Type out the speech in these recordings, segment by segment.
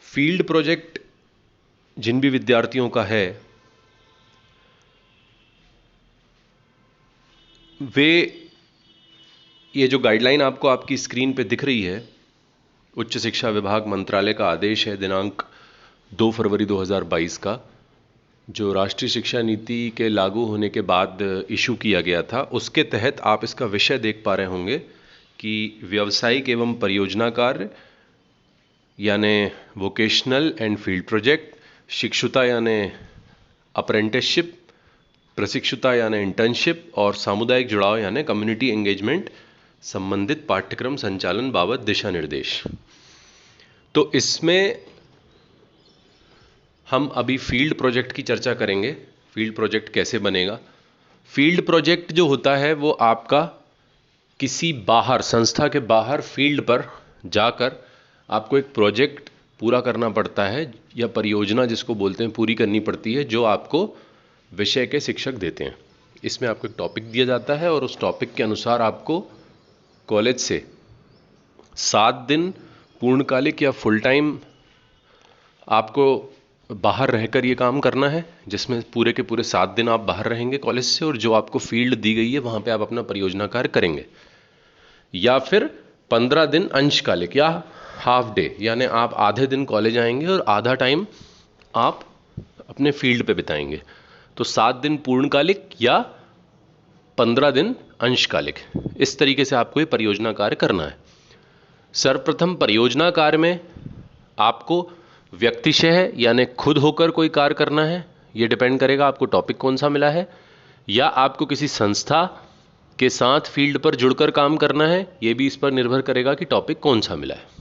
Field project जिन भी विद्यार्थियों का है वे, ये जो गाइडलाइन आपको आपकी स्क्रीन पे दिख रही है, उच्च शिक्षा विभाग मंत्रालय का आदेश है दिनांक 2 फरवरी 2022 का, जो राष्ट्रीय शिक्षा नीति के लागू होने के बाद इशू किया गया था। उसके तहत आप इसका विषय देख पा रहे होंगे कि व्यावसायिक एवं परियोजना कार्य यानी वोकेशनल एंड फील्ड प्रोजेक्ट, शिक्षुता यानी अप्रेंटिसशिप, प्रशिक्षुता यानी इंटर्नशिप और सामुदायिक जुड़ाव यानी कम्युनिटी एंगेजमेंट संबंधित पाठ्यक्रम संचालन बाबत दिशा निर्देश। तो इसमें हम अभी फील्ड प्रोजेक्ट की चर्चा करेंगे। फील्ड प्रोजेक्ट कैसे बनेगा? फील्ड प्रोजेक्ट जो होता है वो आपका किसी बाहर, संस्था के बाहर फील्ड पर जाकर आपको एक प्रोजेक्ट पूरा करना पड़ता है, या परियोजना जिसको बोलते हैं पूरी करनी पड़ती है, जो आपको विषय के शिक्षक देते हैं। इसमें आपको एक टॉपिक दिया जाता है और उस टॉपिक के अनुसार आपको कॉलेज से 7 दिन पूर्णकालिक या फुल टाइम आपको बाहर रहकर ये काम करना है, जिसमें पूरे के पूरे 7 दिन आप बाहर रहेंगे कॉलेज से, और जो आपको फील्ड दी गई है वहां पे आप अपना परियोजना कार्य करेंगे। या फिर 15 दिन अंशकालिक या हाफ डे, यानी आप आधे दिन कॉलेज आएंगे और आधा टाइम आप अपने फील्ड पे बिताएंगे। तो 7 दिन पूर्णकालिक या 15 दिन अंशकालिक, इस तरीके से आपको ये परियोजना कार्य करना है। सर्वप्रथम परियोजना कार्य में आपको व्यक्तिशः यानी खुद होकर कोई कार्य करना है, ये डिपेंड करेगा आपको टॉपिक कौन सा मिला है, या आपको किसी संस्था के साथ फील्ड पर जुड़कर काम करना है, ये भी इस पर निर्भर करेगा कि टॉपिक कौन सा मिला है।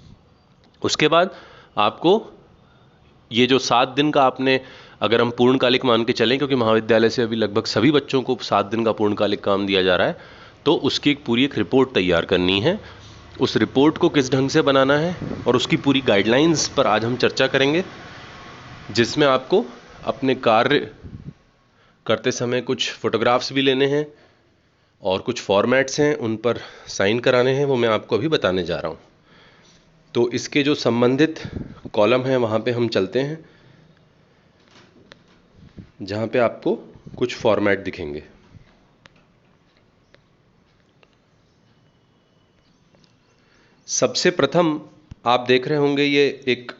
उसके बाद आपको ये जो 7 दिन का आपने, अगर हम पूर्णकालिक मान के चलें, क्योंकि महाविद्यालय से अभी लगभग सभी बच्चों को 7 दिन का पूर्णकालिक काम दिया जा रहा है, तो उसकी पूरी एक रिपोर्ट तैयार करनी है। उस रिपोर्ट को किस ढंग से बनाना है और उसकी पूरी गाइडलाइंस पर आज हम चर्चा करेंगे, जिसमें आपको अपने कार्य करते समय कुछ फोटोग्राफ्स भी लेने हैं और कुछ फॉर्मेट्स हैं उन पर साइन कराने हैं, वो मैं आपको अभी बताने जा रहा हूँ। तो इसके जो संबंधित कॉलम हैं वहाँ पे हम चलते हैं, जहाँ पे आपको कुछ फॉर्मेट दिखेंगे। सबसे प्रथम आप देख रहे होंगे ये एक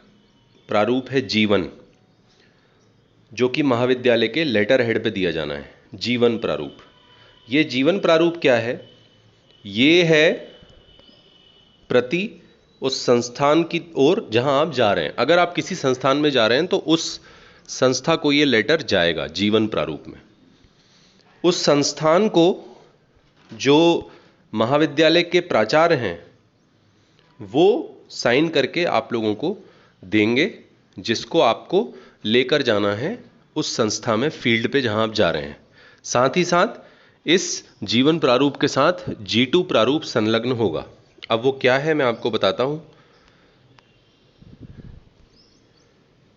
प्रारूप है जीवन, जो कि महाविद्यालय के लेटर हेड पे दिया जाना है। जीवन प्रारूप, ये जीवन प्रारूप क्या है? ये है प्रति उस संस्थान की ओर जहां आप जा रहे हैं। अगर आप किसी संस्थान में जा रहे हैं तो उस संस्था को ये लेटर जाएगा जीवन प्रारूप में। उस संस्थान को जो महाविद्यालय के प्राचार्य हैं वो साइन करके आप लोगों को देंगे, जिसको आपको लेकर जाना है उस संस्था में फील्ड पे जहां आप जा रहे हैं। साथ ही साथ इस जीवन प्रारूप के साथ G2 प्रारूप संलग्न होगा। अब वो क्या है मैं आपको बताता हूं।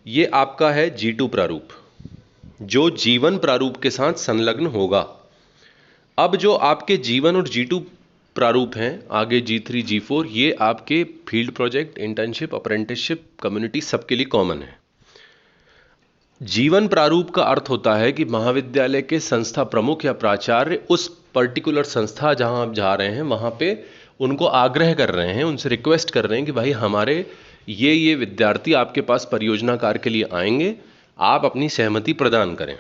ये आपका है G2 प्रारूप, जो जीवन प्रारूप के साथ संलग्न होगा। अब जो आपके जीवन और G2 प्रारूप हैं, आगे G3, G4, ये आपके field project, internship, apprenticeship, community सबके लिए कॉमन है। जीवन प्रारूप का अर्थ होता है कि महाविद्यालय के संस्था प्रमुख या प्राचार्य उस पर्टिकुलर संस्था जहां आप जा रहे हैं वहां पे उनको आग्रह कर रहे हैं, उनसे रिक्वेस्ट कर रहे हैं कि भाई हमारे ये विद्यार्थी आपके पास परियोजना कार्य के लिए आएंगे, आप अपनी सहमति प्रदान करें।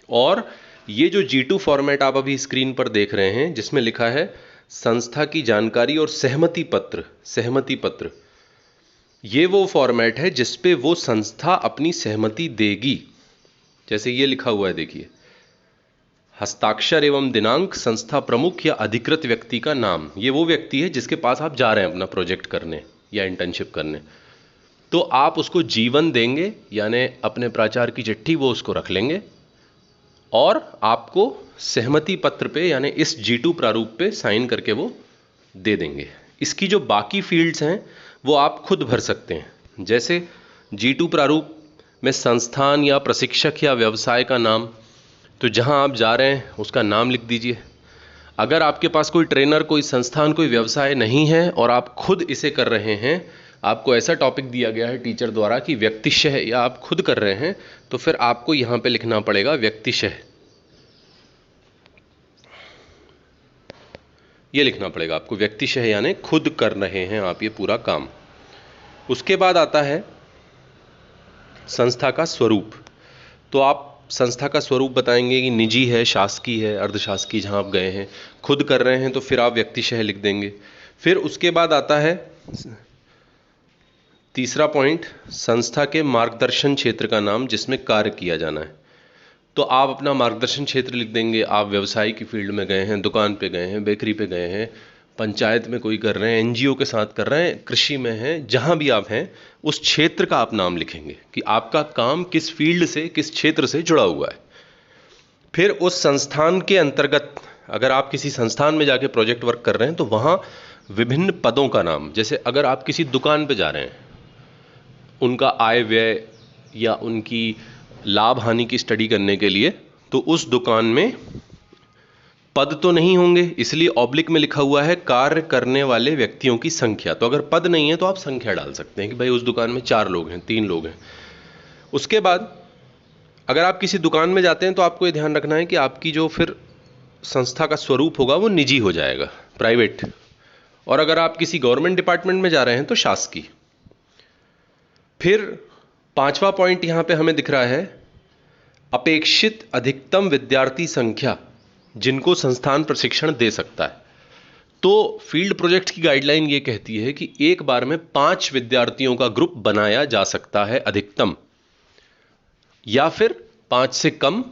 और ये जो G2 फॉर्मेट आप अभी स्क्रीन पर देख रहे हैं, जिसमें लिखा है संस्था की जानकारी और सहमति पत्र, ये वो फॉर्मेट है जिसपे वो संस्था अपनी सहमति देगी। जैसे ये लिखा हुआ है, देखिए, हस्ताक्षर एवं दिनांक, संस्था प्रमुख या अधिकृत व्यक्ति का नाम। ये वो व्यक्ति है जिसके पास आप जा रहे हैं अपना प्रोजेक्ट करने या इंटर्नशिप करने। तो आप उसको जीवन देंगे, यानी अपने प्राचार्य की चिट्ठी वो उसको रख लेंगे और आपको सहमति पत्र पे यानी इस G2 प्रारूप पे साइन करके वो दे देंगे। इसकी जो बाकी फील्ड्स हैं वो आप खुद भर सकते हैं। जैसे G2 प्रारूप में संस्थान या प्रशिक्षक या व्यवसाय का नाम, तो जहां आप जा रहे हैं उसका नाम लिख दीजिए। अगर आपके पास कोई ट्रेनर, कोई संस्थान, कोई व्यवसाय नहीं है और आप खुद इसे कर रहे हैं, आपको ऐसा टॉपिक दिया गया है टीचर द्वारा कि व्यक्तिशः, या आप खुद कर रहे हैं तो फिर आपको यहां पे लिखना पड़ेगा व्यक्तिशः, ये लिखना पड़ेगा आपको व्यक्तिशः, यानी खुद कर रहे हैं आप ये पूरा काम। उसके बाद आता है संस्था का स्वरूप। तो आप संस्था का स्वरूप बताएंगे कि निजी है, शासकीय है, अर्धशासकीय, जहां आप गए हैं। खुद कर रहे हैं तो फिर आप व्यक्तिशः लिख देंगे। फिर उसके बाद आता है तीसरा पॉइंट, संस्था के मार्गदर्शन क्षेत्र का नाम जिसमें कार्य किया जाना है। तो आप अपना मार्गदर्शन क्षेत्र लिख देंगे। आप व्यवसाय की फील्ड में गए हैं, दुकान पे गए हैं, बेकरी पे गए हैं, पंचायत में कोई कर रहे हैं, एनजीओ के साथ कर रहे हैं, कृषि में हैं, जहां भी आप हैं उस क्षेत्र का आप नाम लिखेंगे कि आपका काम किस फील्ड से, किस क्षेत्र से जुड़ा हुआ है। फिर उस संस्थान के अंतर्गत अगर आप किसी संस्थान में जाके प्रोजेक्ट वर्क कर रहे हैं तो वहां विभिन्न पदों का नाम, जैसे अगर आप किसी दुकान पे जा रहे हैं, उनका आय व्यय या उनकी लाभ हानि की स्टडी करने के लिए, तो उस दुकान में पद तो नहीं होंगे, इसलिए ऑब्लिक में लिखा हुआ है कार्य करने वाले व्यक्तियों की संख्या। तो अगर पद नहीं है तो आप संख्या डाल सकते हैं कि भाई उस दुकान में 4 लोग हैं, 3 लोग हैं। उसके बाद अगर आप किसी दुकान में जाते हैं तो आपको ये ध्यान रखना है कि आपकी जो फिर संस्था का स्वरूप होगा वो निजी हो जाएगा, प्राइवेट। और अगर आप किसी गवर्नमेंट डिपार्टमेंट में जा रहे हैं तो शासकीय। फिर 5वां पॉइंट यहां पे हमें दिख रहा है, अपेक्षित अधिकतम विद्यार्थी संख्या जिनको संस्थान प्रशिक्षण दे सकता है। तो फील्ड प्रोजेक्ट की गाइडलाइन ये कहती है कि एक बार में 5 विद्यार्थियों का ग्रुप बनाया जा सकता है अधिकतम, या फिर 5 से कम,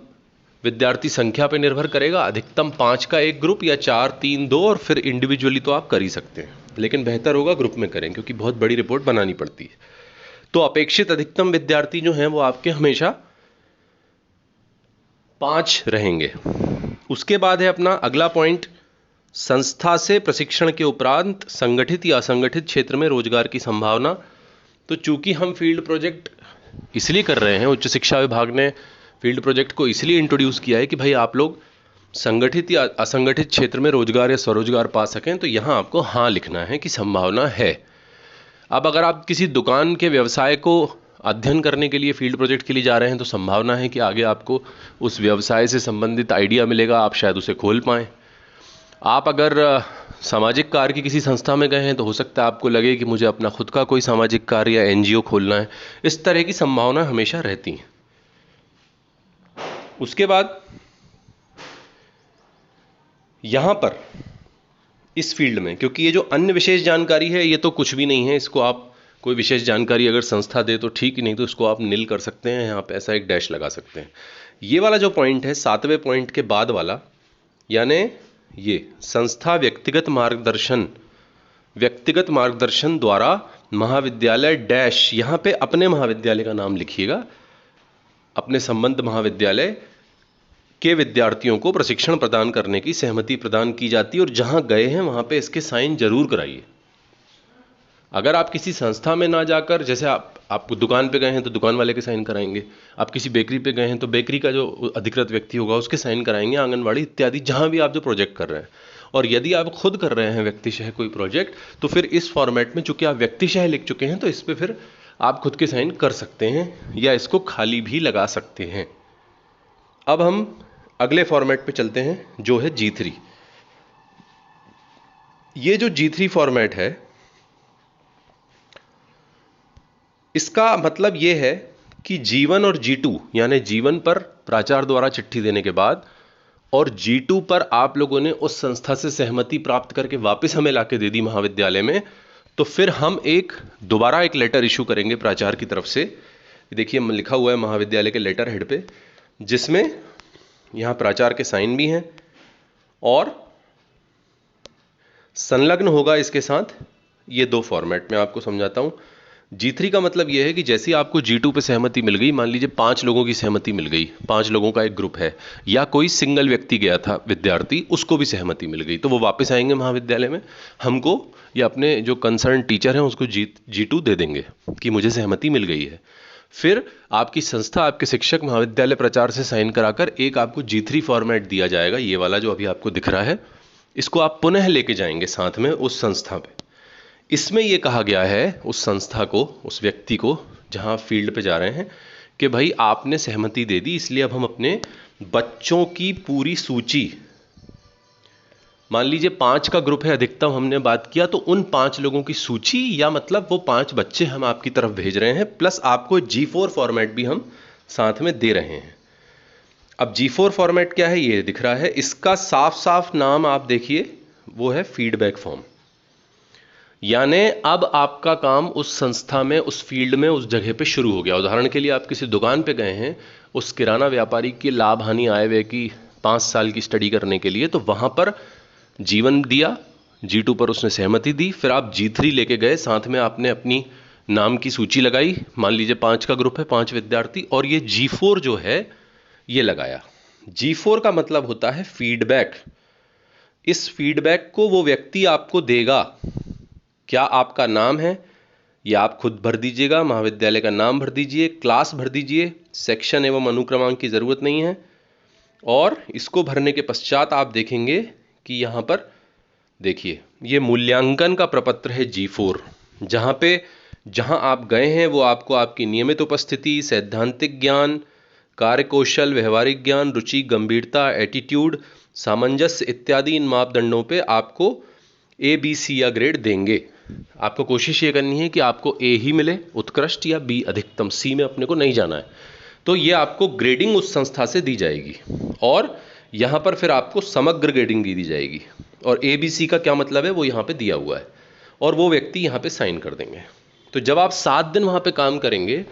विद्यार्थी संख्या पर निर्भर करेगा। अधिकतम 5 का एक ग्रुप, या 4, 3, 2, और फिर इंडिविजुअली तो आप कर ही सकते हैं, लेकिन बेहतर होगा ग्रुप में करें क्योंकि बहुत बड़ी रिपोर्ट बनानी पड़ती है। तो अपेक्षित अधिकतम विद्यार्थी जो हैं वो आपके हमेशा 5 रहेंगे। उसके बाद है अपना अगला पॉइंट, संस्था से प्रशिक्षण के उपरांत संगठित या असंगठित क्षेत्र में रोजगार की संभावना। तो चूंकि हम फील्ड प्रोजेक्ट इसलिए कर रहे हैं, उच्च शिक्षा विभाग ने फील्ड प्रोजेक्ट को इसलिए इंट्रोड्यूस किया है कि भाई आप लोग संगठित या असंगठित क्षेत्र में रोजगार या स्वरोजगार पा सकें, तो यहां आपको हां लिखना है कि संभावना है। अब अगर आप किसी दुकान के व्यवसाय को अध्ययन करने के लिए फील्ड प्रोजेक्ट के लिए जा रहे हैं तो संभावना है कि आगे आपको उस व्यवसाय से संबंधित आइडिया मिलेगा, आप शायद उसे खोल पाएं। आप अगर सामाजिक कार्य की किसी संस्था में गए हैं तो हो सकता है आपको लगे कि मुझे अपना खुद का कोई सामाजिक कार्य या एनजीओ खोलना है। इस तरह की संभावना हमेशा रहती है। उसके बाद यहां पर इस फील्ड में, क्योंकि ये जो अन्य विशेष जानकारी है ये तो कुछ भी नहीं है, इसको आप कोई विशेष जानकारी अगर संस्था दे तो ठीक, नहीं तो इसको आप नील कर सकते हैं, यहां पे ऐसा एक डैश लगा सकते हैं। ये वाला जो पॉइंट है 7वें पॉइंट के बाद वाला, यानी ये संस्था व्यक्तिगत मार्गदर्शन द्वारा महाविद्यालय डैश, यहां पे अपने महाविद्यालय का नाम लिखिएगा, अपने संबंध महाविद्यालय के विद्यार्थियों को प्रशिक्षण प्रदान करने की सहमति प्रदान की जाती है। और जहां गए हैं वहां पे इसके साइन जरूर कराइए। अगर आप किसी संस्था में ना जाकर, जैसे आप दुकान पे गए हैं तो दुकान वाले के साइन कराएंगे, आप किसी बेकरी पे गए हैं तो बेकरी का जो अधिकृत व्यक्ति होगा उसके साइन कराएंगे, आंगनवाड़ी इत्यादि, जहां भी आप जो प्रोजेक्ट कर रहे हैं। और यदि आप खुद कर रहे हैं व्यक्तिशः कोई प्रोजेक्ट, तो फिर इस फॉर्मेट में चूंकि आप व्यक्तिशः लिख चुके हैं तो इस पर फिर आप खुद के साइन कर सकते हैं या इसको खाली भी लगा सकते हैं। अब हम अगले फॉर्मेट पे चलते हैं जो है G3। ये जो G3 फॉर्मेट है, इसका मतलब यह है कि G1 और G2, यानी G1 पर प्राचार्य द्वारा चिट्ठी देने के बाद और G2 पर आप लोगों ने उस संस्था से सहमति प्राप्त करके वापस हमें लाके दे दी महाविद्यालय में, तो फिर हम दोबारा एक लेटर इशू करेंगे प्राचार्य की तरफ से। देखिए लिखा हुआ है महाविद्यालय के लेटर हेड पे, जिसमें यहां प्राचार्य के साइन भी हैं और संलग्न होगा इसके साथ ये 2 फॉर्मेट में आपको समझाता हूं। G3 का मतलब यह है कि जैसे आपको G2 पे सहमति मिल गई, मान लीजिए 5 लोगों की सहमति मिल गई, 5 लोगों का एक ग्रुप है, या कोई सिंगल व्यक्ति गया था विद्यार्थी, उसको भी सहमति मिल गई, तो वो वापस आएंगे महाविद्यालय में, हमको या अपने जो कंसर्न टीचर हैं उसको G2 दे देंगे कि मुझे सहमति मिल गई है। फिर आपकी संस्था, आपके शिक्षक महाविद्यालय प्राचार्य से साइन कराकर एक आपको G3 फॉर्मेट दिया जाएगा, ये वाला जो अभी आपको दिख रहा है, इसको आप पुनः लेके जाएंगे साथ में उस संस्था पे। इसमें यह कहा गया है उस संस्था को, उस व्यक्ति को जहां फील्ड पे जा रहे हैं कि भाई आपने सहमति दे दी, इसलिए अब हम अपने बच्चों की पूरी सूची, मान लीजिए 5 का ग्रुप है अधिकतम हमने बात किया, तो उन 5 लोगों की सूची या मतलब वो 5 बच्चे हम आपकी तरफ भेज रहे हैं, प्लस आपको G4 फॉर्मेट भी हम साथ में दे रहे हैं। अब G4 फॉर्मेट क्या है ये दिख रहा है, इसका साफ साफ नाम आप देखिए, वो है फीडबैक फॉर्म। यानी अब आपका काम उस संस्था में, उस फील्ड में, उस जगह पे शुरू हो गया। उदाहरण के लिए आप किसी दुकान पे गए हैं, उस किराना व्यापारी की लाभ हानि आय व्यय की 5 साल की स्टडी करने के लिए, तो वहां पर G1 दिया, G2 पर उसने सहमति दी, फिर आप G3 लेके गए, साथ में आपने अपनी नाम की सूची लगाई, मान लीजिए 5 का ग्रुप है, 5 विद्यार्थी, और ये G4 जो है ये लगाया। G4 का मतलब होता है फीडबैक। इस फीडबैक को वो व्यक्ति आपको देगा, क्या आपका नाम है या आप खुद भर दीजिएगा, महाविद्यालय का नाम भर दीजिए, क्लास भर दीजिए, सेक्शन एवं अनुक्रमांक की जरूरत नहीं है। और इसको भरने के पश्चात आप देखेंगे कि यहां पर देखिए ये मूल्यांकन का प्रपत्र है G4, जहां आप गए हैं वो आपको आपकी नियमित उपस्थिति, सैद्धांतिक ज्ञान, कार्यकौशल, व्यवहारिक ज्ञान, रुचि, गंभीरता, एटीट्यूड, सामंजस्य इत्यादि इन मापदंडों पे आपको A, B, C या ग्रेड देंगे। आपको कोशिश ये करनी है कि आपको A ही मिले उत्कृष्ट या B अधिकतम, C में अपने को नहीं जाना है। तो ये आपको ग्रेडिंग उस संस्था से दी जाएगी और यहां पर फिर आपको समग्र ग्रेडिंग दी जाएगी। और A, B, C का क्या मतलब है वो यहां पे दिया हुआ है और वो व्यक्ति यहां पे साइन कर देंगे। तो जब आप 7 दिन वहां पे काम करेंगे,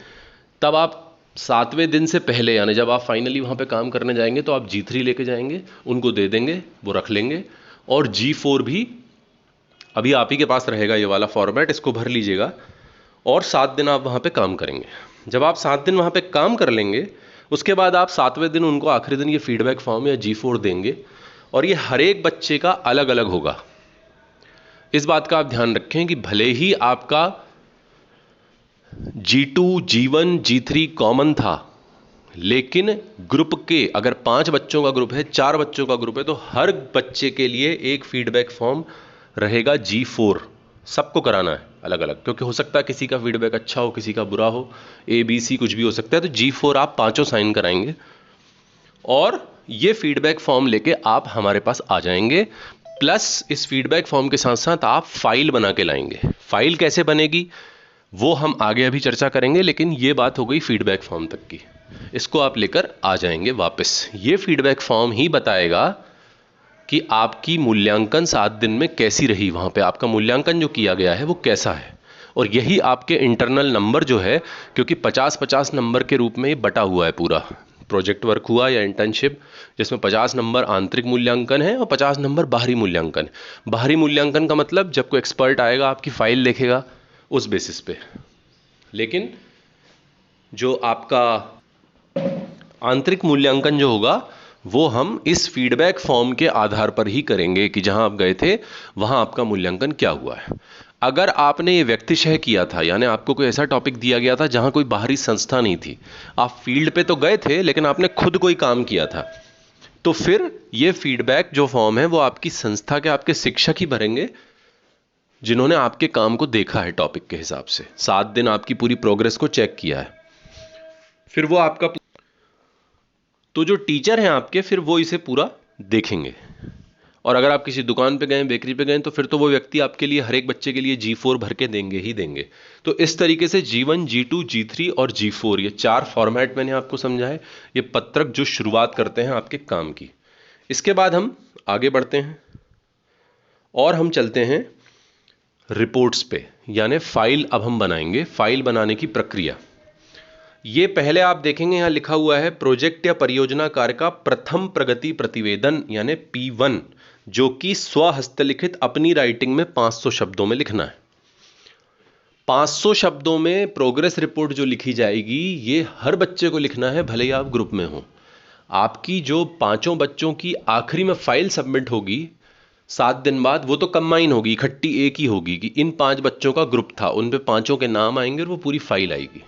तब आप 7वें दिन से पहले, यानी जब आप फाइनली वहां पे काम करने जाएंगे, तो आप G3 लेके जाएंगे, उनको दे देंगे, वो रख लेंगे। और G4 भी अभी आप ही के पास रहेगा, ये वाला फॉर्मेट, इसको भर लीजिएगा और 7 दिन आप वहां पे काम करेंगे। जब आप 7 दिन वहां पे काम कर लेंगे, उसके बाद आप 7वें दिन उनको आखिरी दिन ये फीडबैक फॉर्म या G4 देंगे और ये हर एक बच्चे का अलग अलग होगा। इस बात का आप ध्यान रखें कि भले ही आपका G2, G1, G3 कॉमन था, लेकिन ग्रुप के अगर 5 बच्चों का ग्रुप है, 4 बच्चों का ग्रुप है, तो हर बच्चे के लिए एक फीडबैक फॉर्म रहेगा G4। सबको कराना है अलग अलग, क्योंकि हो सकता है किसी का फीडबैक अच्छा हो, किसी का बुरा हो, A, B, C कुछ भी हो सकता है। तो G4 आप 5 साइन कराएंगे और ये फीडबैक फॉर्म लेके आप हमारे पास आ जाएंगे। प्लस इस फीडबैक फॉर्म के साथ साथ आप फाइल बना के लाएंगे। फाइल कैसे बनेगी वो हम आगे अभी चर्चा करेंगे, लेकिन ये बात हो गई फीडबैक फॉर्म तक की। इसको आप लेकर आ जाएंगे वापस। ये फीडबैक फॉर्म ही बताएगा कि आपकी मूल्यांकन 7 दिन में कैसी रही, वहां पे आपका मूल्यांकन जो किया गया है वो कैसा है। और यही आपके इंटरनल नंबर जो है, क्योंकि 50-50 नंबर के रूप में ये बटा हुआ है पूरा प्रोजेक्ट वर्क हुआ या इंटर्नशिप, जिसमें 50 नंबर आंतरिक मूल्यांकन है और 50 नंबर बाहरी मूल्यांकन। बाहरी मूल्यांकन का मतलब जब कोई एक्सपर्ट आएगा आपकी फाइल देखेगा उस बेसिस पे, लेकिन जो आपका आंतरिक मूल्यांकन जो होगा वो हम इस फीडबैक फॉर्म के आधार पर ही करेंगे कि जहां आप गए थे वहां आपका मूल्यांकन क्या हुआ है। अगर आपने ये व्यक्तिशः किया था, यानी आपको कोई ऐसा टॉपिक दिया गया था जहां कोई बाहरी संस्था नहीं थी, आप फील्ड पे तो गए थे लेकिन आपने खुद कोई काम किया था, तो फिर ये फीडबैक जो फॉर्म है वो आपकी संस्था के आपके शिक्षक ही भरेंगे, जिन्होंने आपके काम को देखा है टॉपिक के हिसाब से, 7 दिन आपकी पूरी प्रोग्रेस को चेक किया है। फिर वो आपका, तो जो टीचर हैं आपके, फिर वो इसे पूरा देखेंगे। और अगर आप किसी दुकान पे गए, बेकरी पे गए, तो फिर तो वो व्यक्ति आपके लिए हर एक बच्चे के लिए G4 भर के देंगे ही देंगे। तो इस तरीके से G1, G2, G3 और G4 ये 4 फॉर्मेट मैंने आपको समझा है, ये पत्रक जो शुरुआत करते हैं आपके काम की। इसके बाद हम आगे बढ़ते हैं और हम चलते हैं रिपोर्ट्स पे, यानी फाइल अब हम बनाएंगे। फाइल बनाने की प्रक्रिया, ये पहले आप देखेंगे यहां लिखा हुआ है प्रोजेक्ट या परियोजना कार्य का प्रथम प्रगति प्रतिवेदन यानी P1, जो कि स्वहस्तलिखित अपनी राइटिंग में 500 शब्दों में लिखना है। 500 शब्दों में प्रोग्रेस रिपोर्ट जो लिखी जाएगी ये हर बच्चे को लिखना है, भले ही आप ग्रुप में हो। आपकी जो 5 बच्चों की आखिरी में फाइल सबमिट होगी 7 दिन बाद, वो तो कंबाइन होगी, इकट्ठी एक ही होगी कि इन 5 बच्चों का ग्रुप था, उन पे 5 के नाम आएंगे और वो पूरी फाइल आएगी।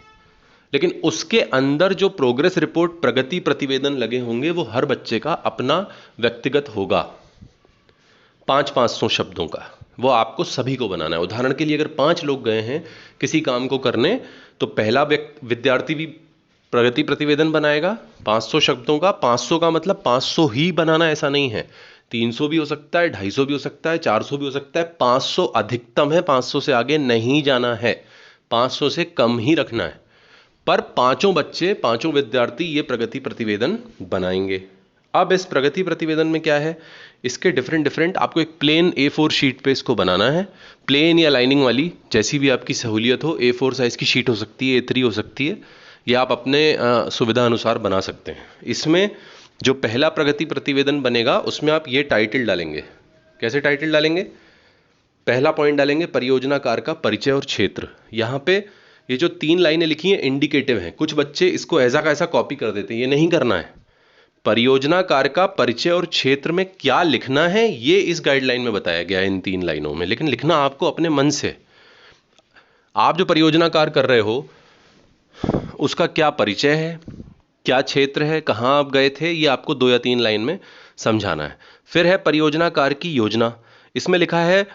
लेकिन उसके अंदर जो प्रोग्रेस रिपोर्ट प्रगति प्रतिवेदन लगे होंगे वो हर बच्चे का अपना व्यक्तिगत होगा, 500 शब्दों का। वो आपको सभी को बनाना है। उदाहरण के लिए अगर 5 लोग गए हैं किसी काम को करने, तो पहला विद्यार्थी भी प्रगति प्रतिवेदन बनाएगा 500 शब्दों का। 500 का मतलब 500 ही बनाना ऐसा नहीं है, 300 भी हो सकता है, 250 भी हो सकता है, 400 भी हो सकता है। 500 अधिकतम है, 500 से आगे नहीं जाना है, 500 से कम ही रखना है। पर पांचों बच्चे, पांचों विद्यार्थी ये प्रगति प्रतिवेदन बनाएंगे। अब इस प्रगति प्रतिवेदन में क्या है, इसके डिफरेंट आपको एक प्लेन A4 शीट पे इसको बनाना है। प्लेन या लाइनिंग वाली, जैसी भी आपकी सहूलियत हो। A4 साइज की शीट हो सकती है, A3 हो सकती है, या आप अपने सुविधा अनुसार बना सकते हैं। इसमें जो पहला प्रगति प्रतिवेदन बनेगा उसमें आप ये टाइटल डालेंगे। कैसे टाइटल डालेंगे? पहला पॉइंट डालेंगे परियोजनाकार का परिचय और क्षेत्र। यहां पे ये जो 3 लाइनें लिखी हैं इंडिकेटिव हैं। कुछ बच्चे इसको ऐसा का ऐसा कॉपी कर देते हैं, ये नहीं करना है। परियोजनाकार का परिचय और क्षेत्र में क्या लिखना है ये इस गाइडलाइन में बताया गया है इन 3 लाइनों में, लेकिन लिखना आपको अपने मन से। आप जो परियोजनाकार कर रहे हो उसका क्या परिचय है, क्या क्षेत्र है, कहां आप गए थे, ये आपको 2 या 3 लाइन में समझाना है। फिर है परियोजनाकार की योजना। इसमें लिखा है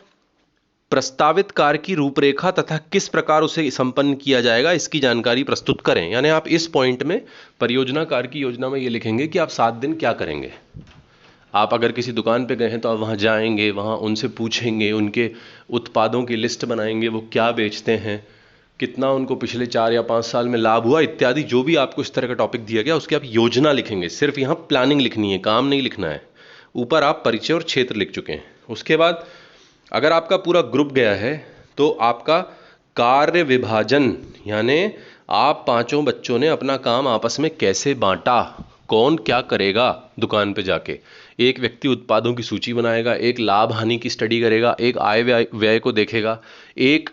प्रस्तावित कार्य की रूपरेखा तथा किस प्रकार उसे संपन्न किया जाएगा इसकी जानकारी प्रस्तुत करें। यानी आप इस पॉइंट में परियोजना कार्य की योजना में ये लिखेंगे कि आप 7 दिन क्या करेंगे। आप अगर किसी दुकान पे गए हैं तो आप वहां जाएंगे, वहां उनसे पूछेंगे, उनके उत्पादों की लिस्ट बनाएंगे, वो क्या बेचते हैं, कितना उनको पिछले 4 या 5 साल में लाभ हुआ इत्यादि। जो भी आपको इस तरह का टॉपिक दिया गया उसकी आप योजना लिखेंगे। सिर्फ यहां प्लानिंग लिखनी है, काम नहीं लिखना है। ऊपर आप परिचय और क्षेत्र लिख चुके हैं। उसके बाद अगर आपका पूरा ग्रुप गया है तो आपका कार्य विभाजन, यानी आप पांचों बच्चों ने अपना काम आपस में कैसे बांटा, कौन क्या करेगा। दुकान पे जाके एक व्यक्ति उत्पादों की सूची बनाएगा, एक लाभ हानि की स्टडी करेगा, एक आय व्यय को देखेगा, एक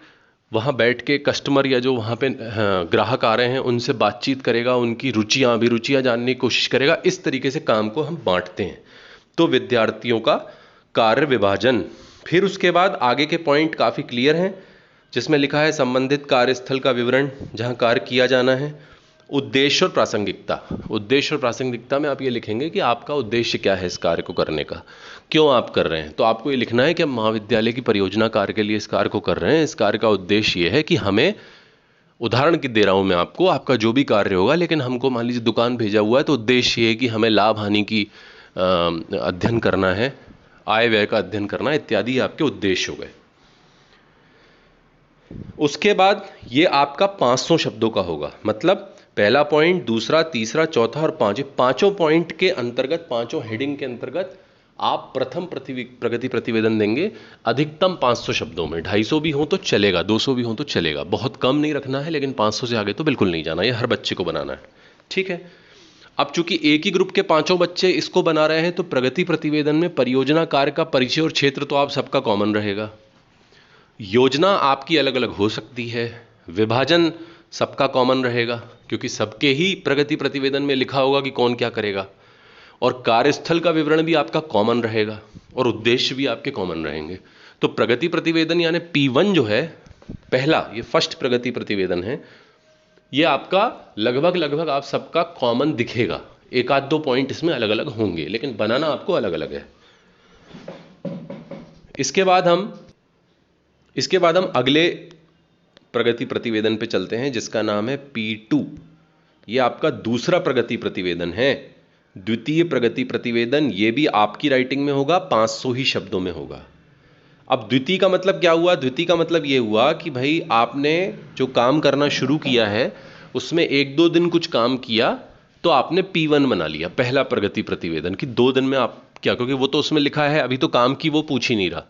वहां बैठ के कस्टमर या जो वहां पे ग्राहक आ रहे हैं उनसे बातचीत करेगा, उनकी रुचियां अभिरुचियां जानने की कोशिश करेगा। इस तरीके से काम को हम बांटते हैं। तो विद्यार्थियों का कार्य विभाजन। फिर उसके बाद आगे के पॉइंट काफी क्लियर हैं, जिसमें लिखा है संबंधित कार्यस्थल का विवरण जहां कार्य किया जाना है। उद्देश्य और प्रासंगिकता। उद्देश्य और प्रासंगिकता में आप ये लिखेंगे कि आपका उद्देश्य क्या है इस कार्य को करने का, क्यों आप कर रहे हैं। तो आपको ये लिखना है कि हम महाविद्यालय की परियोजना कार्य के लिए इस कार्य को कर रहे हैं। इस कार्य का उद्देश्य ये है कि हमें, उदाहरण की दे रहा हूं मैं आपको, आपका जो भी कार्य होगा, लेकिन हमको मान लीजिए दुकान भेजा हुआ है तो उद्देश्य ये है कि हमें लाभ हानि की अध्ययन करना है, आय व्यय का अध्ययन करना इत्यादि आपके उद्देश्य हो गए। उसके बाद ये आपका 500 शब्दों का होगा। मतलब पहला पॉइंट, दूसरा, तीसरा, चौथा और पांचों पॉइंट के अंतर्गत, पांचों हेडिंग के अंतर्गत आप प्रथम प्रगति प्रतिवेदन देंगे अधिकतम 500 शब्दों में। 250 भी हो तो चलेगा, 200 भी हो तो चलेगा, बहुत कम नहीं रखना है, लेकिन 500 से आगे तो बिल्कुल नहीं जाना। ये हर बच्चे को बनाना है, ठीक है। अब चूंकि एक ही ग्रुप के 5 बच्चे इसको बना रहे हैं तो प्रगति प्रतिवेदन में परियोजना कार्य का परिचय और क्षेत्र तो आप सबका कॉमन रहेगा। योजना आपकी अलग अलग हो सकती है, विभाजन सबका कॉमन रहेगा क्योंकि सबके ही प्रगति प्रतिवेदन में लिखा होगा कि कौन क्या करेगा, और कार्यस्थल का विवरण भी आपका कॉमन रहेगा और उद्देश्य भी आपके कॉमन रहेंगे। तो प्रगति प्रतिवेदन यानी P1 जो है, पहला ये फर्स्ट प्रगति प्रतिवेदन है, ये आपका लगभग आप सबका कॉमन दिखेगा। एक आध 2 पॉइंट इसमें अलग अलग होंगे, लेकिन बनाना आपको अलग अलग है। इसके बाद हम अगले प्रगति प्रतिवेदन पे चलते हैं जिसका नाम है P2। ये आपका दूसरा प्रगति प्रतिवेदन है। द्वितीय प्रगति प्रतिवेदन ये भी आपकी राइटिंग में होगा, 500 ही शब्दों में होगा। अब द्वितीय का मतलब क्या हुआ? द्वितीय का मतलब ये हुआ कि भाई आपने जो काम करना शुरू किया है उसमें 1-2 दिन कुछ काम किया तो आपने P1 बना लिया, पहला प्रगति प्रतिवेदन, कि 2 दिन में आप क्या, क्योंकि वो तो उसमें लिखा है, अभी तो काम की वो पूछ ही नहीं रहा।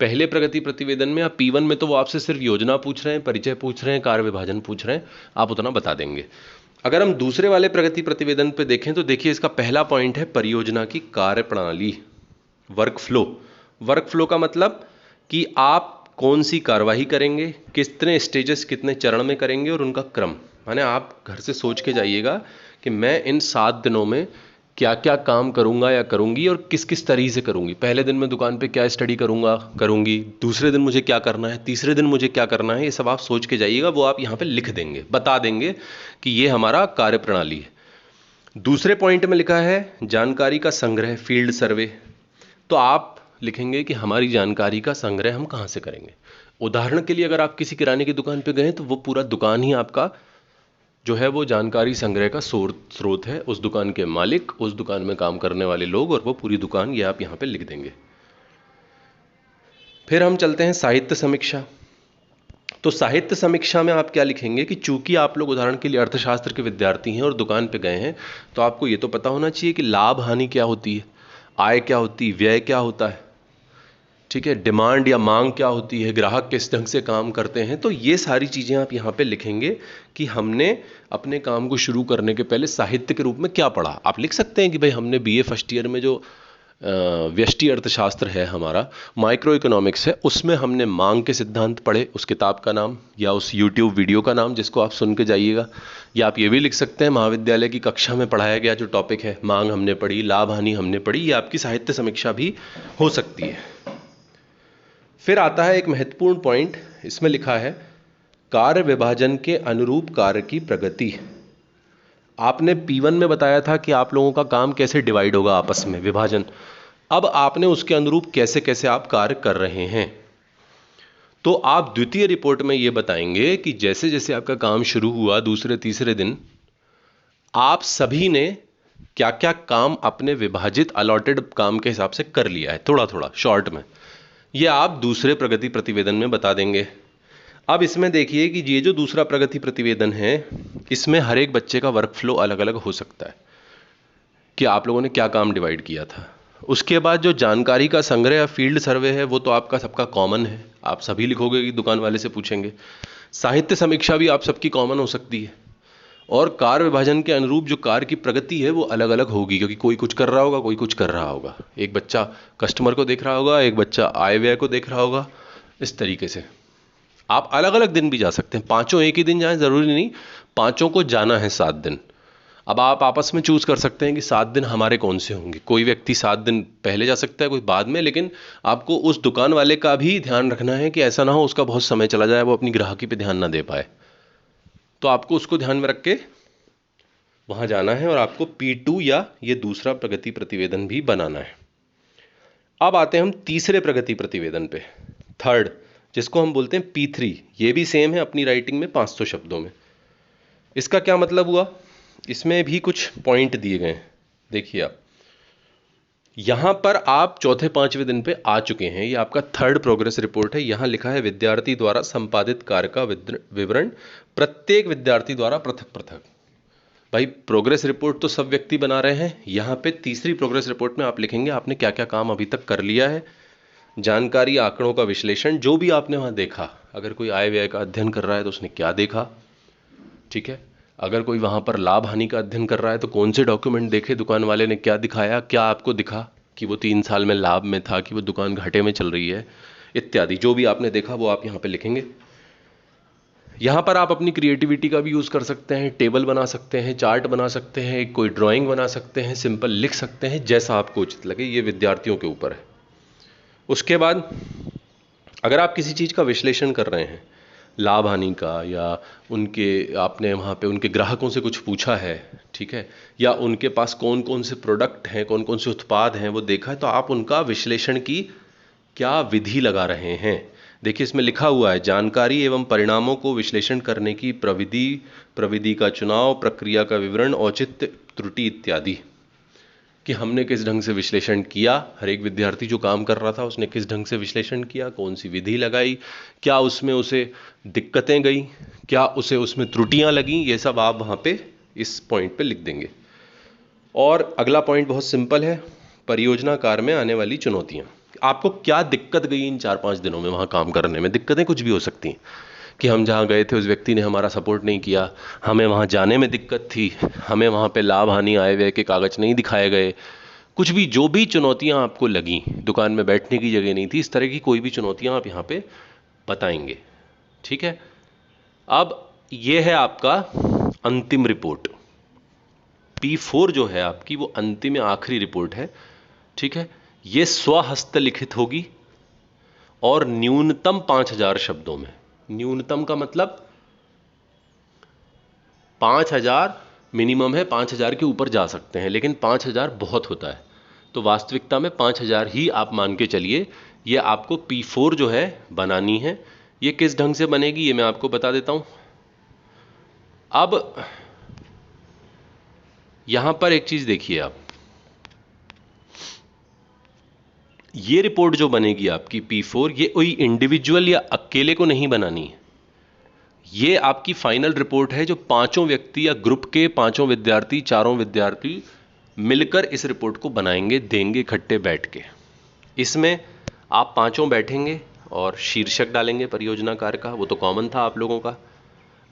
पहले प्रगति प्रतिवेदन में आप P1 में तो वो आपसे सिर्फ योजना पूछ रहे हैं, परिचय पूछ रहे हैं, कार्य विभाजन पूछ रहे हैं, आप उतना बता देंगे। अगर हम दूसरे वाले प्रगति प्रतिवेदन पे देखें तो देखिए इसका पहला पॉइंट है परियोजना की कार्य प्रणाली, वर्क फ्लो। वर्क फ्लो का मतलब कि आप कौन सी कार्यवाही करेंगे, कितने स्टेजेस, कितने चरण में करेंगे और उनका क्रम। माने आप घर से सोच के जाइएगा कि मैं इन 7 दिनों में क्या क्या काम करूंगा या करूंगी और किस किस तरीके से करूंगी। पहले दिन मैं दुकान पे क्या स्टडी करूंगी, दूसरे दिन मुझे क्या करना है, तीसरे दिन मुझे क्या करना है, ये सब आप सोच के जाइएगा। वो आप यहाँ पे लिख देंगे, बता देंगे कि ये हमारा कार्य प्रणाली है। दूसरे पॉइंट में लिखा है जानकारी का संग्रह, फील्ड सर्वे। तो आप लिखेंगे कि हमारी जानकारी का संग्रह हम कहाँ से करेंगे। उदाहरण के लिए अगर आप किसी किराने की दुकान पे गए तो वो पूरा दुकान ही आपका जो है वो जानकारी संग्रह का स्रोत है। उस दुकान के मालिक, उस दुकान में काम करने वाले लोग और वो पूरी दुकान, ये आप यहाँ पे लिख देंगे। फिर हम चलते हैं साहित्य समीक्षा। तो साहित्य समीक्षा में आप क्या लिखेंगे कि चूंकि आप लोग उदाहरण के लिए अर्थशास्त्र के विद्यार्थी हैं और दुकान पे गए हैं, तो आपको ये तो पता होना चाहिए कि लाभ हानि क्या होती है, आय क्या होती है, व्यय क्या होता है, ठीक है, डिमांड या मांग क्या होती है, ग्राहक किस ढंग से काम करते हैं। तो ये सारी चीजें आप यहाँ पे लिखेंगे कि हमने अपने काम को शुरू करने के पहले साहित्य के रूप में क्या पढ़ा। आप लिख सकते हैं कि भाई हमने बीए फर्स्ट ईयर में जो व्यष्टि अर्थशास्त्र है हमारा, माइक्रो इकोनॉमिक्स है, उसमें हमने मांग के सिद्धांत पढ़े, उस किताब का नाम या उस यूट्यूब वीडियो का नाम जिसको आप सुन के जाइएगा। या आप ये भी लिख सकते हैं महाविद्यालय की कक्षा में पढ़ाया गया जो टॉपिक है, मांग हमने पढ़ी, लाभ हानि हमने पढ़ी। ये आपकी साहित्य समीक्षा भी हो सकती है। फिर आता है एक महत्वपूर्ण पॉइंट, इसमें लिखा है कार्य विभाजन के अनुरूप कार्य की प्रगति। आपने P1 में बताया था कि आप लोगों का काम कैसे डिवाइड होगा आपस में, विभाजन। अब आपने उसके अनुरूप कैसे कैसे आप कार्य कर रहे हैं। तो आप द्वितीय रिपोर्ट में यह बताएंगे कि जैसे जैसे आपका काम शुरू हुआ दूसरे तीसरे दिन, आप सभी ने क्या क्या काम अपने विभाजित अलॉटेड काम के हिसाब से कर लिया है, थोड़ा थोड़ा शॉर्ट में। यह आप दूसरे प्रगति प्रतिवेदन में बता देंगे। अब इसमें देखिए कि ये जो दूसरा प्रगति प्रतिवेदन है, इसमें हर एक बच्चे का वर्क फ्लो अलग अलग हो सकता है कि आप लोगों ने क्या काम डिवाइड किया था। उसके बाद जो जानकारी का संग्रह या फील्ड सर्वे है वो तो आपका सबका कॉमन है, आप सभी लिखोगे कि दुकान वाले से पूछेंगे। साहित्य समीक्षा भी आप सबकी कॉमन हो सकती है। और कार्य विभाजन के अनुरूप जो कार्य की प्रगति है वो अलग अलग होगी, क्योंकि कोई कुछ कर रहा होगा, कोई कुछ कर रहा होगा। एक बच्चा कस्टमर को देख रहा होगा, एक बच्चा आय व्यय को देख रहा होगा। इस तरीके से आप अलग अलग दिन भी जा सकते हैं, पांचों एक ही दिन जाएं जरूरी नहीं, पांचों को जाना है 7 दिन। अब आप आपस में चूज कर सकते हैं कि 7 दिन हमारे कौन से होंगे। कोई व्यक्ति 7 दिन पहले जा सकता है, कोई बाद में, लेकिन आपको उस दुकान वाले का भी ध्यान रखना है कि ऐसा ना हो उसका बहुत समय चला जाए, वो अपनी ग्राहकी पे ध्यान ना दे पाए। तो आपको उसको ध्यान में रख के वहां जाना है और आपको P2 या ये दूसरा प्रगति प्रतिवेदन भी बनाना है। अब आते हैं हम तीसरे प्रगति प्रतिवेदन पे, थर्ड, जिसको हम बोलते हैं P3। ये भी सेम है अपनी राइटिंग में 500 शब्दों में। इसका क्या मतलब हुआ, इसमें भी कुछ पॉइंट दिए गए हैं। देखिए आप यहां पर आप चौथे पांचवें दिन पे आ चुके हैं। ये आपका थर्ड प्रोग्रेस रिपोर्ट है। यहां लिखा है विद्यार्थी द्वारा संपादित कार्य का विवरण प्रत्येक विद्यार्थी द्वारा पृथक पृथक। भाई प्रोग्रेस रिपोर्ट तो सब व्यक्ति बना रहे हैं, यहां पे तीसरी प्रोग्रेस रिपोर्ट में आप लिखेंगे आपने क्या क्या काम अभी तक कर लिया है। जानकारी, आंकड़ों का विश्लेषण, जो भी आपने वहां देखा, अगर कोई आय व्यय का अध्ययन कर रहा है तो उसने क्या देखा, ठीक है। अगर कोई वहां पर लाभ हानि का अध्ययन कर रहा है तो कौन से डॉक्यूमेंट देखे, दुकान वाले ने क्या दिखाया, क्या आपको दिखा कि वो 3 साल में लाभ में था कि वो दुकान घाटे में चल रही है, इत्यादि जो भी आपने देखा वो आप यहाँ पे लिखेंगे। यहाँ पर आप अपनी क्रिएटिविटी का भी यूज़ कर सकते हैं, टेबल बना सकते हैं, चार्ट बना सकते हैं, कोई ड्राइंग बना सकते हैं, सिंपल लिख सकते हैं, जैसा आपको उचित लगे। ये विद्यार्थियों के ऊपर है। उसके बाद अगर आप किसी चीज़ का विश्लेषण कर रहे हैं, लाभ हानि का, या उनके आपने वहाँ पे उनके ग्राहकों से कुछ पूछा है, ठीक है, या उनके पास कौन कौन से प्रोडक्ट हैं, कौन कौन से उत्पाद हैं वो देखा है, तो आप उनका विश्लेषण की क्या विधि लगा रहे हैं। देखिए इसमें लिखा हुआ है जानकारी एवं परिणामों को विश्लेषण करने की प्रविधि का चुनाव, प्रक्रिया का विवरण, औचित्य, त्रुटि इत्यादि, कि हमने किस ढंग से विश्लेषण किया, हर एक विद्यार्थी जो काम कर रहा था उसने किस ढंग से विश्लेषण किया, कौन सी विधि लगाई, क्या उसमें उसे दिक्कतें गई, क्या उसे उसमें त्रुटियां लगी, ये सब आप वहां पे इस पॉइंट पे लिख देंगे। और अगला पॉइंट बहुत सिंपल है, परियोजना कार्य में आने वाली चुनौतियां। आपको क्या दिक्कत गई इन 4-5 दिनों में वहां काम करने में। दिक्कतें कुछ भी हो सकती हैं कि हम जहाँ गए थे उस व्यक्ति ने हमारा सपोर्ट नहीं किया, हमें वहाँ जाने में दिक्कत थी, हमें वहाँ पे लाभ हानि आय व्यय के कागज नहीं दिखाए गए, कुछ भी जो भी चुनौतियाँ आपको लगी, दुकान में बैठने की जगह नहीं थी, इस तरह की कोई भी चुनौतियाँ आप यहाँ पे बताएंगे, ठीक है। अब ये है आपका अंतिम रिपोर्ट, P4 जो है आपकी वो अंतिम या आखिरी रिपोर्ट है, ठीक है। ये स्वहस्तलिखित होगी और न्यूनतम 5000 शब्दों में। न्यूनतम का मतलब 5000 मिनिमम है, 5000 के ऊपर जा सकते हैं, लेकिन 5000 बहुत होता है। तो वास्तविकता में 5000 ही आप मान के चलिए। ये आपको P4 जो है बनानी है। ये किस ढंग से बनेगी ये मैं आपको बता देता हूं। अब यहां पर एक चीज देखिए आप, ये रिपोर्ट जो बनेगी आपकी P4, ये कोई इंडिविजुअल या अकेले को नहीं बनानी है। ये आपकी फाइनल रिपोर्ट है जो पांचों व्यक्ति या ग्रुप के पांचों विद्यार्थी, चारों विद्यार्थी मिलकर इस रिपोर्ट को बनाएंगे, देंगे इकट्ठे बैठ के। इसमें आप पांचों बैठेंगे और शीर्षक डालेंगे परियोजना कार्य का, वो तो कॉमन था आप लोगों का।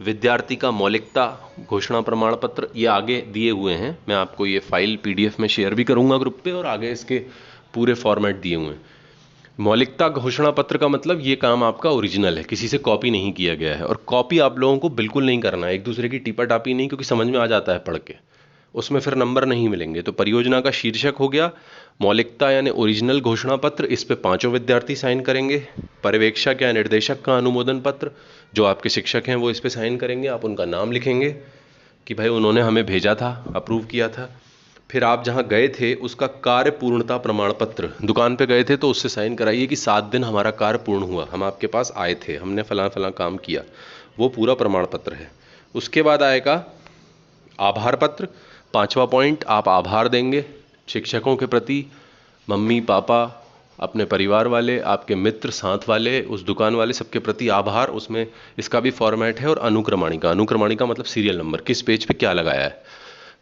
विद्यार्थी का मौलिकता घोषणा प्रमाण पत्र ये आगे दिए हुए हैं, मैं आपको ये फाइल PDF में शेयर भी करूंगा ग्रुप पे, और आगे इसके पूरे फॉर्मेट दिए हुए हैं। मौलिकता घोषणा पत्र का मतलब ये काम आपका ओरिजिनल है, किसी से कॉपी नहीं किया गया है, और कॉपी आप लोगों को बिल्कुल नहीं करना है, एक दूसरे की टीपा टापी नहीं, क्योंकि समझ में आ जाता है पढ़ के, उसमें फिर नंबर नहीं मिलेंगे। तो परियोजना का शीर्षक हो गया, मौलिकता यानी ओरिजिनल घोषणा पत्र, इस पे पांचों विद्यार्थी साइन करेंगे। पर्यवेक्षक या निर्देशक का अनुमोदन पत्र, जो आपके शिक्षक हैं वो इस पे साइन करेंगे, आप उनका नाम लिखेंगे कि भाई उन्होंने हमें भेजा था, अप्रूव किया था। फिर आप जहां गए थे उसका कार्य पूर्णता प्रमाण पत्र, दुकान पे गए थे तो उससे साइन कराइए कि 7 दिन हमारा कार्य पूर्ण हुआ, हम आपके पास आए थे, हमने फलां फलां काम किया, वो पूरा प्रमाण पत्र है। उसके बाद आएगा आभार पत्र, 5वां पॉइंट, आप आभार देंगे शिक्षकों के प्रति, मम्मी पापा, अपने परिवार वाले, आपके मित्र, साथ वाले, उस दुकान वाले, सबके प्रति आभार। उसमें इसका भी फॉर्मेट है। और अनुक्रमणिका, अनुक्रमणिका मतलब सीरियल नंबर, किस पेज पे क्या लगाया है,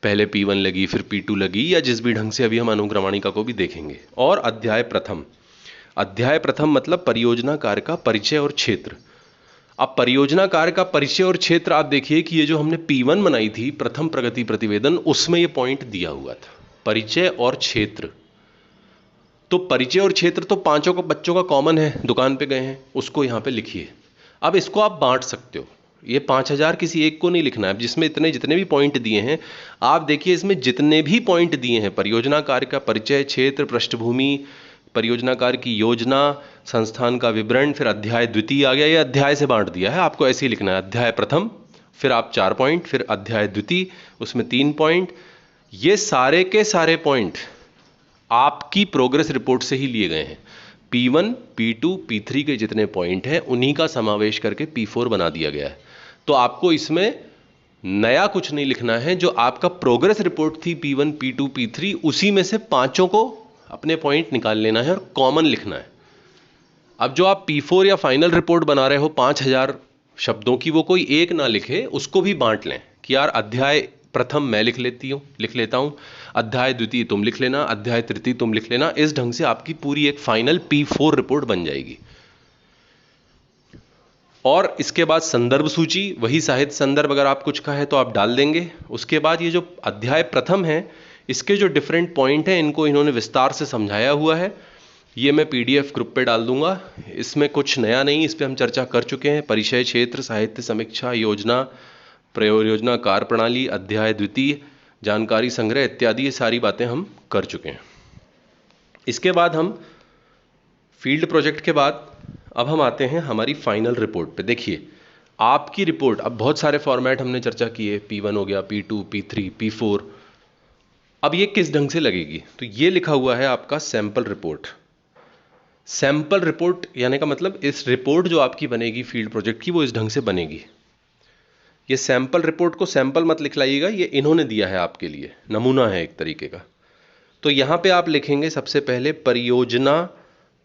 पहले P1 लगी फिर P2 लगी, या जिस भी ढंग से अभी हम अनुक्रमणिका को भी देखेंगे। और अध्याय प्रथम, अध्याय प्रथम मतलब परियोजना कार्य का परिचय और क्षेत्र। अब परियोजना कार्य का परिचय और क्षेत्र आप देखिए कि ये जो हमने P1 बनाई थी प्रथम प्रगति प्रतिवेदन, उसमें ये पॉइंट दिया हुआ था, परिचय और क्षेत्र। तो परिचय और क्षेत्र तो पांचों को बच्चों का कॉमन है, दुकान पे गए हैं, उसको यहां पे लिखिए। अब इसको आप बांट सकते हो, ये 5000 किसी एक को नहीं लिखना है, जिसमें इतने जितने भी पॉइंट दिए हैं आप देखिए, इसमें जितने भी पॉइंट दिए हैं, परियोजना कार्य का परिचय, क्षेत्र, पृष्ठभूमि, परियोजना कार्य की योजना, संस्थान का विवरण, फिर अध्याय द्वितीय आ गया, ये अध्याय से बांट दिया है, आपको ऐसे ही लिखना है, अध्याय प्रथम, फिर आप 4 पॉइंट, फिर अध्याय द्वितीय, उसमें 3 पॉइंट। ये सारे के सारे पॉइंट आपकी प्रोग्रेस रिपोर्ट से ही लिए गए हैं। P1, P2, P3 के जितने पॉइंट हैं उन्हीं का समावेश करके P4 बना दिया गया है। तो आपको इसमें नया कुछ नहीं लिखना है, जो आपका प्रोग्रेस रिपोर्ट थी P1, P2, P3, उसी में से पांचों को अपने पॉइंट निकाल लेना है और कॉमन लिखना है। अब जो आप P4 या फाइनल रिपोर्ट बना रहे हो 5000 शब्दों की, वो कोई एक ना लिखे, उसको भी बांट लें कि यार अध्याय प्रथम मैं लिख लेता हूं, अध्याय द्वितीय तुम लिख लेना, अध्याय तृतीय तुम लिख लेना। इस ढंग से आपकी पूरी एक फाइनल P4 रिपोर्ट बन जाएगी। और इसके बाद संदर्भ सूची, वही साहित्य संदर्भ अगर आप कुछ का है तो आप डाल देंगे। उसके बाद ये जो अध्याय प्रथम है, इसके जो डिफरेंट पॉइंट हैं इनको इन्होंने विस्तार से समझाया हुआ है, ये मैं PDF ग्रुप पे डाल दूंगा। इसमें कुछ नया नहीं, इस पे हम चर्चा कर चुके हैं। परिचय, क्षेत्र, साहित्य समीक्षा, योजना, प्रयोजना, कार्य प्रणाली, अध्याय द्वितीय, जानकारी संग्रह इत्यादि, ये सारी बातें हम कर चुके हैं। इसके बाद हम फील्ड प्रोजेक्ट के बाद अब हम आते हैं हमारी फाइनल रिपोर्ट पे। देखिए आपकी रिपोर्ट, अब बहुत सारे फॉर्मेट हमने चर्चा किए, P1 हो गया, P2, P3, P4। अब ये किस ढंग से लगेगी, तो ये लिखा हुआ है आपका सैंपल रिपोर्ट। सैंपल रिपोर्ट यानी का मतलब इस रिपोर्ट जो आपकी बनेगी फील्ड प्रोजेक्ट की, वो इस ढंग से बनेगी। ये सैंपल रिपोर्ट को सैंपल मत लिख लाइएगा, ये इन्होंने दिया है आपके लिए, नमूना है एक तरीके का। तो यहां पे आप लिखेंगे सबसे पहले परियोजना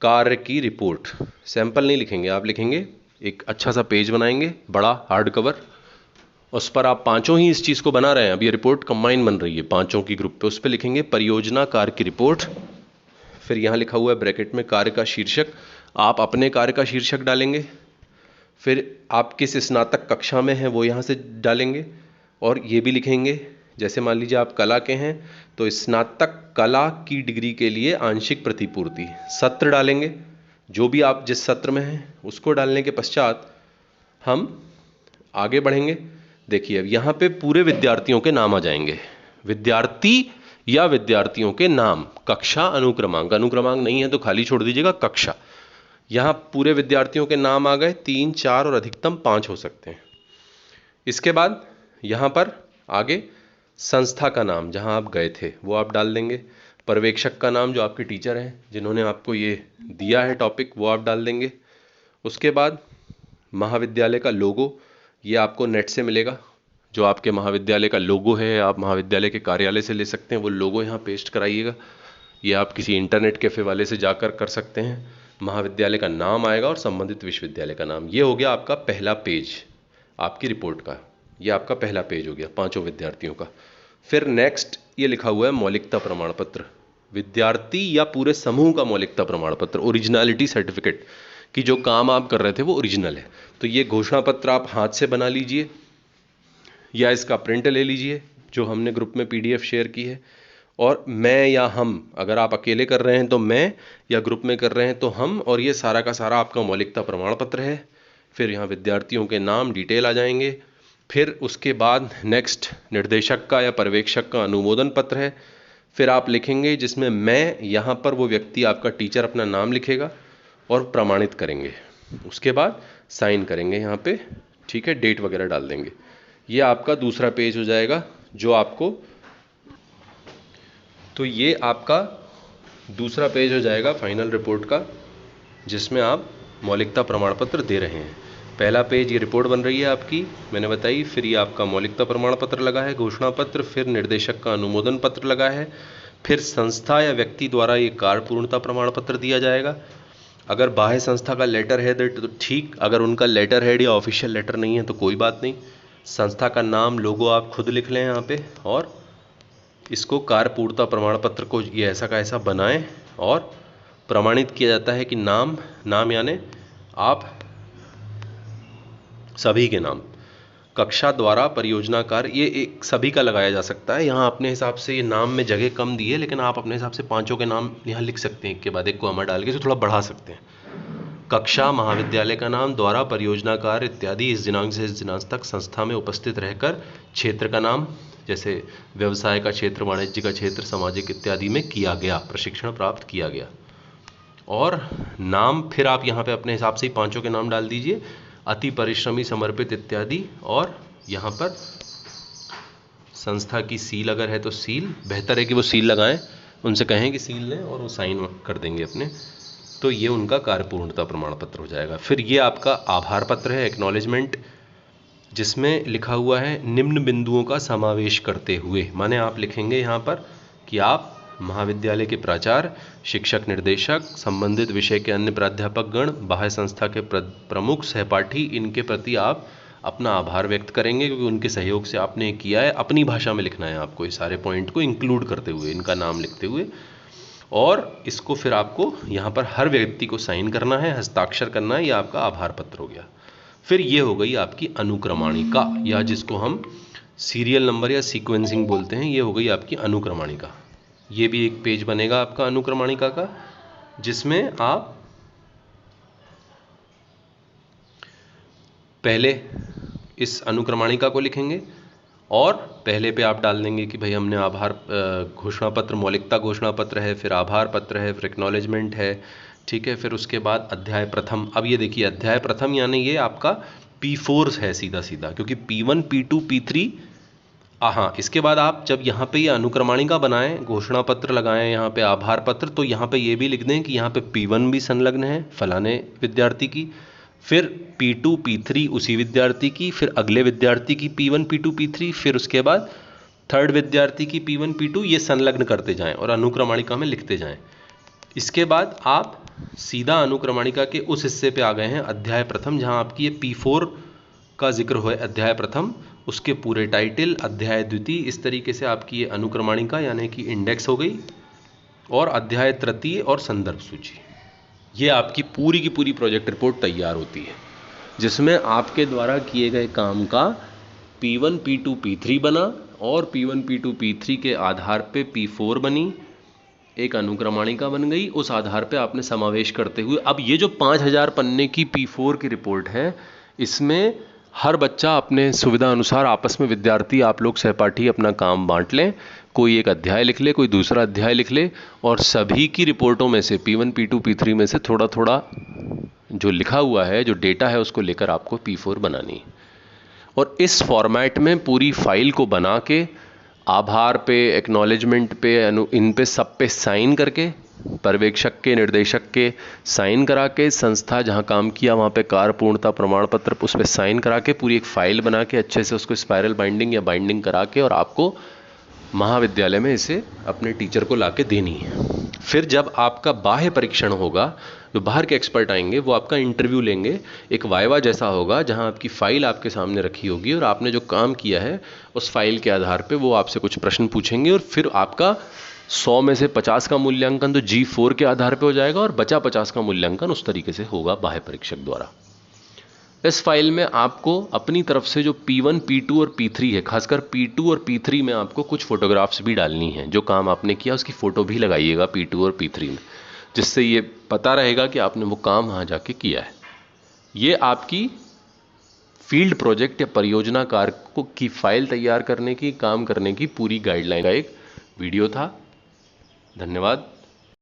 कार्य की रिपोर्ट, सैंपल नहीं लिखेंगे, आप लिखेंगे एक अच्छा सा पेज बनाएंगे, बड़ा हार्ड कवर, उस पर आप पांचों ही इस चीज को बना रहे हैं, अब ये रिपोर्ट कंबाइन बन रही है पांचों की ग्रुप पे, उस पर लिखेंगे परियोजना कार्य की रिपोर्ट। फिर यहां लिखा हुआ है ब्रैकेट में कार्य का शीर्षक, आप अपने कार्य का शीर्षक डालेंगे। फिर आप किस स्नातक कक्षा में हैं वो यहां से डालेंगे, और ये भी लिखेंगे, जैसे मान लीजिए आप कला के हैं तो स्नातक कला की डिग्री के लिए आंशिक प्रतिपूर्ति, सत्र डालेंगे, जो भी आप जिस सत्र में हैं उसको डालने के पश्चात हम आगे बढ़ेंगे। देखिए अब यहां पे पूरे विद्यार्थियों के नाम आ जाएंगे, विद्यार्थी या विद्यार्थियों के नाम, कक्षा, अनुक्रमांक, अनुक्रमांक नहीं है तो खाली छोड़ दीजिएगा, कक्षा। यहां पूरे विद्यार्थियों के नाम आ गए, 3, 4 और अधिकतम 5 हो सकते हैं। इसके बाद यहां पर आगे संस्था का नाम, जहां आप गए थे वो आप डाल देंगे, पर्यवेक्षक का नाम जो आपके टीचर हैं जिन्होंने आपको ये दिया है टॉपिक, वो आप डाल देंगे। उसके बाद महाविद्यालय का लोगो, ये आपको नेट से मिलेगा। जो आपके महाविद्यालय का लोगो है, आप महाविद्यालय के कार्यालय से ले सकते हैं, वो लोगो यहाँ पेस्ट कराइएगा। ये आप किसी इंटरनेट कैफे वाले से जाकर कर सकते हैं। महाविद्यालय का नाम आएगा और संबंधित विश्वविद्यालय का नाम। ये हो गया आपका पहला पेज आपकी रिपोर्ट का। ये आपका पहला पेज हो गया 5 विद्यार्थियों का। फिर नेक्स्ट ये लिखा हुआ है मौलिकता प्रमाण पत्र, विद्यार्थी या पूरे समूह का मौलिकता प्रमाण पत्र, ओरिजिनलिटी सर्टिफिकेट, कि जो काम आप कर रहे थे वो ओरिजिनल है। तो ये घोषणा पत्र आप हाथ से बना लीजिए या इसका प्रिंट ले लीजिए जो हमने ग्रुप में PDF शेयर की है। और मैं या हम, अगर आप अकेले कर रहे हैं तो मैं, या ग्रुप में कर रहे हैं तो हम, और ये सारा का सारा आपका मौलिकता प्रमाण पत्र है। फिर यहाँ विद्यार्थियों के नाम डिटेल आ जाएंगे। फिर उसके बाद नेक्स्ट निर्देशक का या पर्यवेक्षक का अनुमोदन पत्र है। फिर आप लिखेंगे जिसमें मैं, यहाँ पर वो व्यक्ति आपका टीचर अपना नाम लिखेगा और प्रमाणित करेंगे। उसके बाद साइन करेंगे यहाँ पे, ठीक है, डेट वगैरह डाल देंगे। ये आपका दूसरा पेज हो जाएगा जो आपको, तो ये आपका दूसरा पेज हो जाएगा फाइनल रिपोर्ट का, जिसमें आप मौलिकता प्रमाण पत्र दे रहे हैं। पहला पेज ये रिपोर्ट बन रही है आपकी, मैंने बताई। फिर ये आपका मौलिकता प्रमाण पत्र लगा है, घोषणा पत्र, फिर निर्देशक का अनुमोदन पत्र लगा है, फिर संस्था या व्यक्ति द्वारा ये कार्य पूर्णता प्रमाण पत्र दिया जाएगा। अगर बाह्य संस्था का लेटर हेड है तो ठीक, अगर उनका लेटर हेड या ऑफिशियल लेटर नहीं है तो कोई बात नहीं। संस्था का नाम, लोगो आप खुद लिख लें यहाँ पे, और इसको कार्य पूर्णता प्रमाण पत्र को ये ऐसा का ऐसा बनाएं और प्रमाणित किया जाता है कि नाम यानी आप सभी के नाम, कक्षा द्वारा परियोजना कार्य, ये एक सभी का लगाया जा सकता है। यहाँ अपने हिसाब से ये नाम में जगह कम दी है, लेकिन आप अपने हिसाब से 5 के नाम यहाँ लिख सकते हैं, एक के बाद एक को अमर डाल के, तो थोड़ा बढ़ा सकते हैं। कक्षा, महाविद्यालय का नाम, द्वारा परियोजना कार्य इत्यादि इस दिनांक से इस दिनांक तक संस्था में उपस्थित रहकर, क्षेत्र का नाम जैसे व्यवसाय का क्षेत्र, वाणिज्य का क्षेत्र, सामाजिक इत्यादि में किया गया, प्रशिक्षण प्राप्त किया गया। और नाम फिर आप यहाँ पे अपने हिसाब से ही 5 के नाम डाल दीजिए, अति परिश्रमी, समर्पित इत्यादि। और यहाँ पर संस्था की सील अगर है तो सील, बेहतर है कि वो सील लगाएं, उनसे कहें कि सील लें और वो साइन कर देंगे अपने। तो ये उनका कार्य पूर्णता प्रमाण पत्र हो जाएगा। फिर ये आपका आभार पत्र है, एक्नॉलेजमेंट, जिसमें लिखा हुआ है निम्न बिंदुओं का समावेश करते हुए, माने आप लिखेंगे यहाँ पर कि आप महाविद्यालय के प्राचार्य, शिक्षक, निर्देशक, संबंधित विषय के अन्य प्राध्यापक गण, बाह्य संस्था के प्रमुख, सहपाठी, इनके प्रति आप अपना आभार व्यक्त करेंगे क्योंकि उनके सहयोग से आपने किया है। अपनी भाषा में लिखना है आपको, इस सारे पॉइंट को इंक्लूड करते हुए, इनका नाम लिखते हुए। और इसको फिर आपको यहाँ पर हर व्यक्ति को साइन करना है, हस्ताक्षर करना है। ये आपका आभार पत्र हो गया। फिर ये हो गई आपकी अनुक्रमणिका, या जिसको हम सीरियल नंबर या सीक्वेंसिंग बोलते हैं, ये हो गई आपकी अनुक्रमणिका। ये भी एक पेज बनेगा आपका अनुक्रमणिका का, जिसमें आप पहले इस अनुक्रमणिका को लिखेंगे और पहले पे आप डाल देंगे कि भाई हमने आभार घोषणा पत्र, मौलिकता घोषणा पत्र है, फिर आभार पत्र है, फिर एक्नॉलेजमेंट है, ठीक है। फिर उसके बाद अध्याय प्रथम। अब ये देखिए अध्याय प्रथम यानी ये आपका P4 है सीधा सीधा, क्योंकि P1, P2, P3, हाँ, इसके बाद आप जब यहाँ पे ये अनुक्रमणिका बनाएं, घोषणा पत्र लगाएं, यहाँ पे आभार पत्र, तो यहाँ पे ये भी लिख दें कि यहाँ पे P1 भी संलग्न है फलाने विद्यार्थी की, फिर P2, P3 उसी विद्यार्थी की, फिर अगले विद्यार्थी की P1, P2, P3, फिर उसके बाद थर्ड विद्यार्थी की P1, P2, ये संलग्न करते जाएं और अनुक्रमणिका में लिखते जाएं। इसके बाद आप सीधा अनुक्रमणिका के उस हिस्से पे आ गए हैं, अध्याय प्रथम, जहाँ आपकी ये P4 का जिक्र हो है, अध्याय प्रथम, उसके पूरे टाइटल, अध्याय द्वितीय, इस तरीके से आपकी ये अनुक्रमणिका यानी कि इंडेक्स हो गई। और अध्याय तृतीय और संदर्भ सूची, ये आपकी पूरी की पूरी प्रोजेक्ट रिपोर्ट तैयार होती है, जिसमें आपके द्वारा किए गए काम का P1, P2, P3 बना और P1, P2, P3 के आधार पे P4 बनी, एक अनुक्रमणिका बन गई। उस आधार पे आपने समावेश करते हुए, अब ये जो 5000 पन्ने की P4 की रिपोर्ट है, इसमें हर बच्चा अपने सुविधा अनुसार आपस में, विद्यार्थी आप लोग सहपाठी अपना काम बांट लें, कोई एक अध्याय लिख ले, कोई दूसरा अध्याय लिख ले, और सभी की रिपोर्टों में से P1, P2, P3 में से थोड़ा थोड़ा जो लिखा हुआ है, जो डेटा है, उसको लेकर आपको P4 बनानी है। और इस फॉर्मेट में पूरी फाइल को बना के आभार पे, एक्नॉलेजमेंट पे, इन पे सब पे साइन करके, पर्यवेक्षक के, निर्देशक के साइन करा के, संस्था जहाँ काम किया वहाँ पे कार्य पूर्णता प्रमाण पत्र उस पर साइन करा के पूरी एक फाइल बना के अच्छे से उसको स्पाइरल बाइंडिंग या बाइंडिंग करा के और आपको महाविद्यालय में इसे अपने टीचर को लाके देनी है। फिर जब आपका बाह्य परीक्षण होगा, जो बाहर के एक्सपर्ट आएंगे वो आपका इंटरव्यू लेंगे, एक वाइवा जैसा होगा जहां आपकी फाइल आपके सामने रखी होगी और आपने जो काम किया है उस फाइल के आधार पे वो आपसे कुछ प्रश्न पूछेंगे और फिर आपका 100 में से 50 का मूल्यांकन तो G4 के आधार पे हो जाएगा और बचा 50 का मूल्यांकन उस तरीके से होगा बाह्य परीक्षक द्वारा। इस फाइल में आपको अपनी तरफ से जो P1, P2 और P3 है, खासकर P2 और P3 में आपको कुछ फोटोग्राफ्स भी डालनी है। जो काम आपने किया उसकी फोटो भी लगाइएगा P2 और P3 में, जिससे ये पता रहेगा कि आपने वो काम वहाँ जाके किया है। ये आपकी फील्ड प्रोजेक्ट या परियोजना कार्य की फाइल तैयार करने की, काम करने की पूरी गाइडलाइन का एक वीडियो था। धन्यवाद।